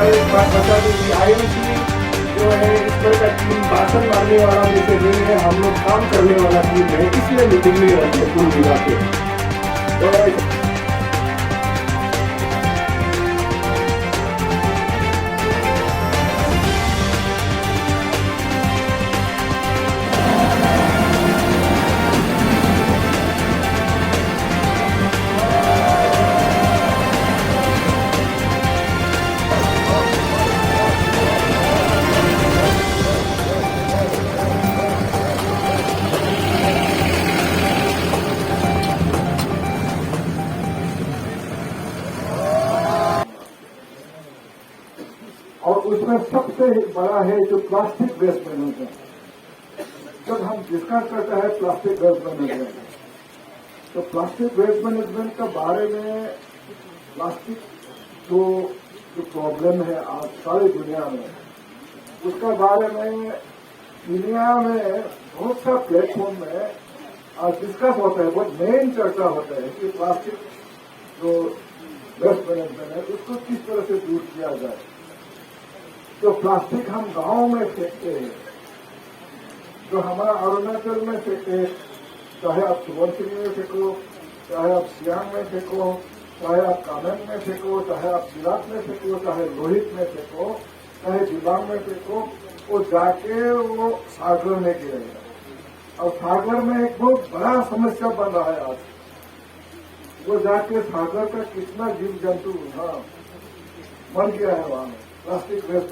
एक बात बता दूं कि आईएमसी जो है इस पर का टीम भाषण मारने वाला जैसे नहीं है, हम लोग काम करने वाला टीम है, इसलिए मीटिंग नहीं रखते कुल मिला के। तो और उसमें सबसे बड़ा है जो प्लास्टिक वेस्ट मैनेजमेंट। जब हम डिस्कस करते हैं प्लास्टिक वेस्ट मैनेजमेंट, तो प्लास्टिक वेस्ट मैनेजमेंट के बारे में प्लास्टिक जो प्रॉब्लम है आज सारी दुनिया में, उसका बारे में दुनिया में बहुत सा प्लेटफॉर्म में आज डिस्कस होता है, बहुत मेन चर्चा होता है कि प्लास्टिक जो वेस्ट मैनेजमेंट है उसको किस तरह से दूर किया जाए। जो प्लास्टिक हम गांव में फेंकते हैं, जो हमारा अरुणाचल में फेंकते हैं, चाहे आप सुबनसिरी में फेंको, चाहे आप सियांग में फेंको, चाहे आप कामेंग में फेंको, चाहे आप सिराट में फेंको, चाहे लोहित में फेंको, चाहे दिबांग में फेंको, वो जाके वो सागर में गिरेगा। और सागर में एक बहुत बड़ा समस्या बन रहा है आज। वो जाके सागर का कितना जीव जंतु मर गया है वहां में प्लास्टिक वेस्ट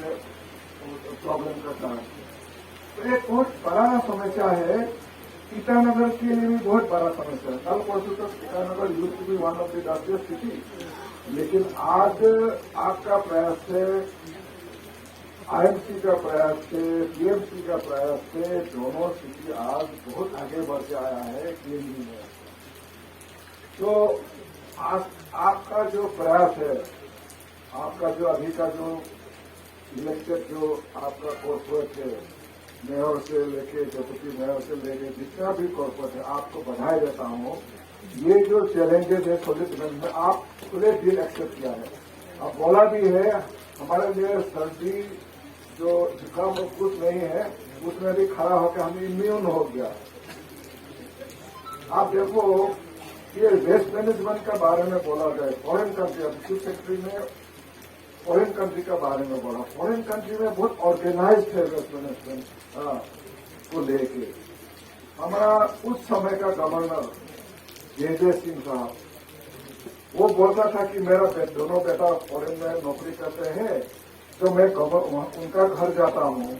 प्रॉब्लम का कारण। तो एक बहुत बड़ा समस्या है, ईटानगर के लिए भी बहुत बड़ा समस्या है। कल परसों तक Itanagar used to be one of the dustiest city, लेकिन आज आपका प्रयास से, आईएमसी का प्रयास से, टीएमसी का प्रयास से दोनों सिटी आज बहुत आगे बढ़ के आया है क्लीनिंग में। तो आपका जो प्रयास है, आपका जो अभी का जो इलेक्टेड जो आपका कॉर्पोरेट है, मेयर से लेके डेप्यूटी मेयर से लेके जितना भी कॉर्पोरेट है, आपको बधाई देता हूँ। ये जो चैलेंजेस है सोल्यूशन में आप खुले दिल एक्सेप्ट किया है। आप बोला भी है हमारे लिए सर्दी जो जुकाम कुछ नहीं है, उसमें भी खड़ा होकर हम इम्यून हो गया। आप देखो ये वेस्ट मैनेजमेंट का बारे में बोला जाए, फॉरेन कंट्री, अब चीफ सेक्रेटरी ने फॉरेन कंट्री का बारे में बोला, फॉरेन कंट्री में बहुत ऑर्गेनाइज्ड है वेस्ट मैनेजमेंट को लेके। हमारा उस समय का गवर्नर जयदेव सिंह साहब, वो बोलता था कि मेरा दोनों बेटा फॉरेन में नौकरी करते हैं, तो मैं उनका घर जाता हूँ,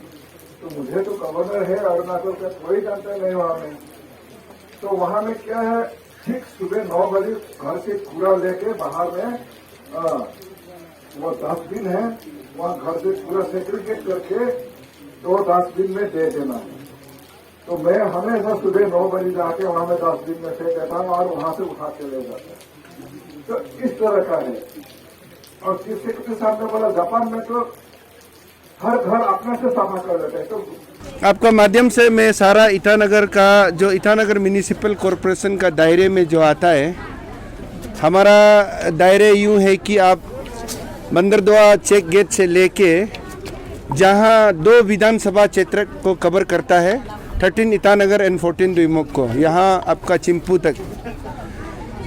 तो मुझे तो गवर्नर है अरुणाचल का कोई जानता नहीं वहां में। तो वहां में क्या है, ठीक सुबह 9 बजे घर से कूड़ा लेके बाहर में वो डस्टबिन है, वहाँ घर से पूरा सेग्रीगेट करके 2 डस्टबिन में दे देना है। तो मैं हमेशा सुबह 9 बजे जाके वहां में डस्टबिन में फेंक देता हूँ और वहां से उठा के ले जाता है। तो इस तरह का है। और चीफ सेक्रेटरी साहब ने बोला जापान में तो हर घर अपने से सफा कर देते हैं। तो आपका माध्यम से मैं सारा ईटानगर का जो ईटानगर म्यूनिसिपल कॉरपोरेशन का दायरे में जो आता है, हमारा दायरे यूं है कि आप बंदरदुआ चेक गेट से लेके जहां 2 विधानसभा क्षेत्र को कवर करता है, 13 ईटानगर एंड 14 दुईमुख को, यहाँ आपका चिंपू तक।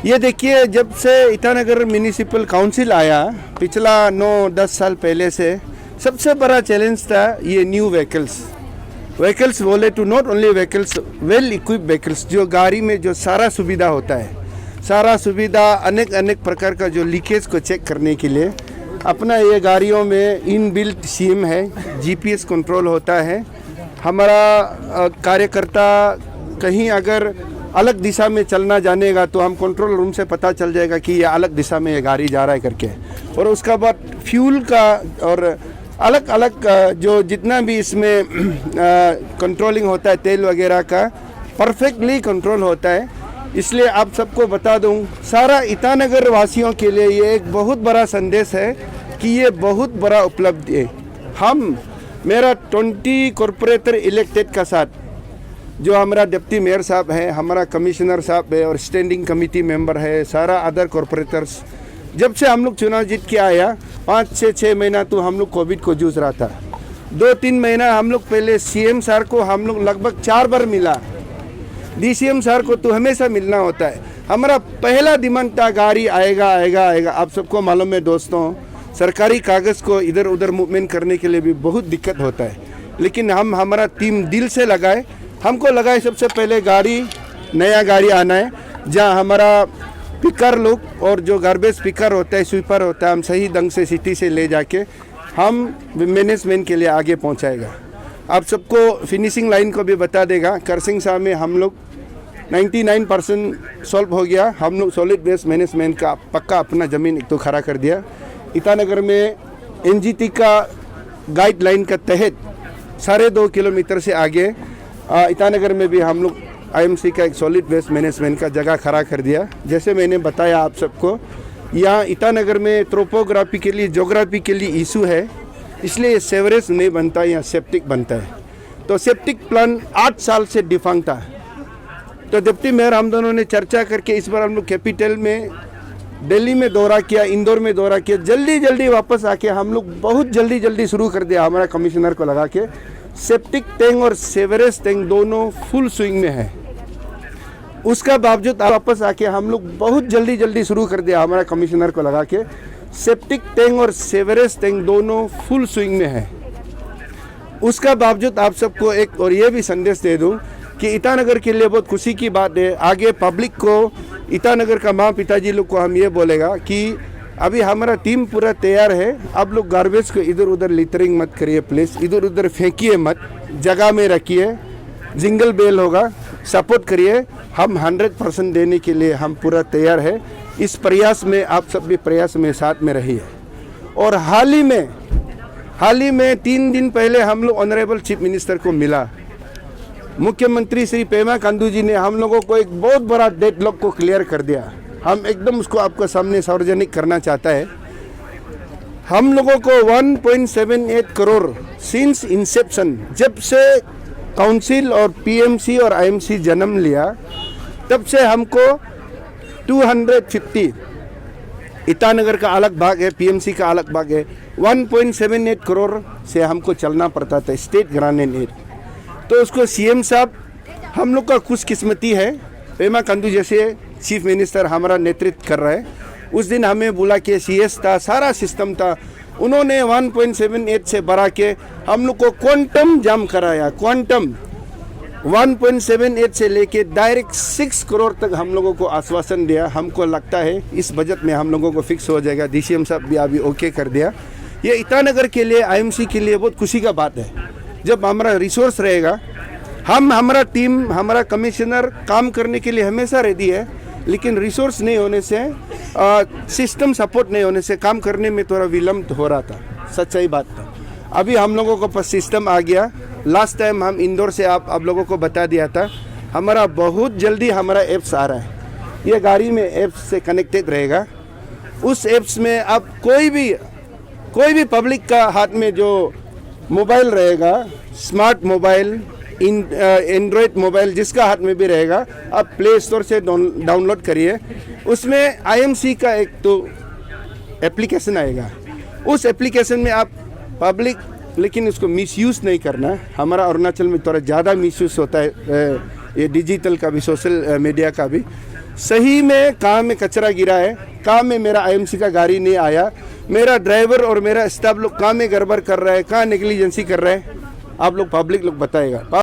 ये देखिए, जब से ईटानगर म्यूनिसिपल काउंसिल आया पिछला 9-10 साल पहले से, सबसे बड़ा चैलेंज था ये न्यू व्हीकल्स बोले तो not only vehicles, well equipped vehicles, जो गाड़ी में जो सारा सुविधा होता है, सारा सुविधा अनेक प्रकार का जो लीकेज को चेक करने के लिए अपना ये गाड़ियों में इनबिल्ट सिम है, जीपीएस कंट्रोल होता है। हमारा कार्यकर्ता कहीं अगर अलग दिशा में चलना जानेगा तो हम कंट्रोल रूम से पता चल जाएगा कि ये अलग दिशा में ये गाड़ी जा रहा है करके। और उसका बाद फ्यूल का और अलग अलग जो जितना भी इसमें कंट्रोलिंग होता है, तेल वगैरह का परफेक्टली कंट्रोल होता है। इसलिए आप सबको बता दूं, सारा ईटानगर वासियों के लिए ये एक बहुत बड़ा संदेश है कि ये बहुत बड़ा उपलब्धि है। मेरा 20 कॉरपोरेटर इलेक्टेड का साथ, जो हमारा डिप्टी मेयर साहब है, हमारा कमिश्नर साहब है और स्टैंडिंग कमेटी मेंबर है, सारा अदर कॉरपोरेटर्स, जब से हम लोग चुनाव जीत के आया 5 से 6 महीना तो हम लोग कोविड को जूझ रहा था। 2-3 महीना हम लोग पहले सीएम सर को हम लोग लगभग 4 बार मिला। डीसीएम सर को तो हमेशा मिलना होता है। हमारा पहला डिमांड था गाड़ी आएगा आएगा आएगा। आप सबको मालूम है दोस्तों, सरकारी कागज़ को इधर उधर मूवमेंट करने के लिए भी बहुत दिक्कत होता है, लेकिन हमारा टीम दिल से लगाए। हमको लगाए सबसे पहले गाड़ी, नया गाड़ी आना है, जहाँ हमारा पिकर लोग और जो गार्बेज पिकर होता है, स्वीपर होता है, हम सही ढंग से सिटी से ले जाके हम मैनेजमेंट के लिए आगे पहुँचाएगा। आप सबको फिनिशिंग लाइन को भी बता देगा। करसिंग साहब में हम लोग 99% सॉल्व हो गया। हम लोग सॉलिड वेस्ट मैनेजमेंट का पक्का अपना ज़मीन एक तो खड़ा कर दिया। ईटानगर में एनजीटी का गाइडलाइन का तहत 2.5 किलोमीटर से आगे ईटानगर में भी हम लोग आईएमसी का एक सॉलिड वेस्ट मैनेजमेंट का जगह खड़ा कर दिया। जैसे मैंने बताया आप सबको, यहाँ ईटानगर में ट्रोपोग्राफी के लिए, ज्योग्राफी के लिए इशू है, इसलिए सेवरेज नहीं बनता, यहाँ सेप्टिक बनता है। तो सेप्टिक प्लान 8 साल से डिफंग था। तो डिप्टी मेयर हम दोनों ने चर्चा करके इस बार हम लोग कैपिटल में दिल्ली में दौरा किया, इंदौर में दौरा किया, जल्दी वापस आके हम लोग बहुत जल्दी शुरू कर दिया। हमारा कमिश्नर को लगा के सेप्टिक टैंक और सेवरेज टैंक दोनों फुल स्विंग में है। उसका बावजूद वापस आके हम लोग बहुत जल्दी शुरू कर दिया। हमारा कमिश्नर को लगा के सेप्टिक टैंक और सेवरेज टैंक दोनों फुल स्विंग में है। उसका बावजूद आप सबको एक और ये भी संदेश दे दूं कि ईटानगर के लिए बहुत खुशी की बात है। आगे पब्लिक को, ईटानगर का माँ पिताजी लोग को हम ये बोलेगा कि अभी हमारा टीम पूरा तैयार है। आप लोग गार्बेज को इधर उधर लिटरिंग मत करिए प्लीज़, इधर उधर फेंकिए मत, जगह में रखिए, जिंगल बेल होगा, सपोर्ट करिए। हम 100% देने के लिए हम पूरा तैयार है। इस प्रयास में आप सब भी प्रयास में साथ में रहिए। और हाल ही में 3 दिन पहले हम लोग ऑनरेबल चीफ मिनिस्टर को मिला। मुख्यमंत्री श्री पेमा खांडू जी ने हम लोगों को एक बहुत बड़ा डेडलॉक को क्लियर कर दिया। हम एकदम उसको आपके सामने सार्वजनिक करना चाहता है। हम लोगों को 1.78 करोड़ सिंस इंसेप्शन, जब से काउंसिल और पीएमसी और आईएमसी जन्म लिया, तब से हमको 250, ईटानगर का अलग भाग है, पीएमसी का अलग भाग है, 1.78 करोड़ से हमको चलना पड़ता था स्टेट ग्रांट एंड एड। तो उसको सीएम साहब हम लोग का खुशकिस्मती है, पेमा खांडू जैसे चीफ मिनिस्टर हमारा नेतृत्व कर रहा है। उस दिन हमें बोला कि सीएस था, सारा सिस्टम था, उन्होंने 1.78 से बढ़ा के हम लोग को क्वांटम जाम कराया। क्वांटम 1.78 से लेके डायरेक्ट 6 करोड़ तक हम लोगों को आश्वासन दिया। हमको लगता है इस बजट में हम लोगों को फिक्स हो जाएगा। डीसीएम साहब भी अभी ओके कर दिया। ये ईटानगर के लिए, आईएमसी के लिए बहुत खुशी का बात है। जब हमारा रिसोर्स रहेगा, हमारा टीम, हमारा कमिश्नर काम करने के लिए हमेशा रेडी है, लेकिन रिसोर्स नहीं होने से, सिस्टम सपोर्ट नहीं होने से काम करने में थोड़ा विलम्ब हो रहा था। सच्चाई बात था। अभी हम लोगों को पास सिस्टम आ गया। लास्ट टाइम हम इंदौर से आप लोगों को बता दिया था, हमारा बहुत जल्दी हमारा ऐप्स आ रहा है। ये गाड़ी में ऐप्स से कनेक्टेड रहेगा। उस ऐप्स में अब कोई भी पब्लिक का हाथ में जो मोबाइल रहेगा, स्मार्ट मोबाइल, एंड्रॉयड मोबाइल, जिसका हाथ में भी रहेगा, आप प्ले स्टोर से डाउनलोड करिए। उसमें आईएमसी का एक तो एप्लीकेशन आएगा। उस एप्लीकेशन में आप पब्लिक, लेकिन उसको मिसयूज़ नहीं करना। हमारा अरुणाचल में थोड़ा ज़्यादा मिसयूज़ होता है, ये डिजिटल का भी, सोशल मीडिया का भी। सही में कहाँ में कचरा गिरा है, कहाँ में मेरा आईएमसी का गाड़ी नहीं आया, मेरा ड्राइवर और मेरा स्टाफ लोग कहाँ में गड़बड़ कर रहा है, कहाँ नेग्लिजेंसी कर रहा है, आप लोग पब्लिक लोग बताएगा।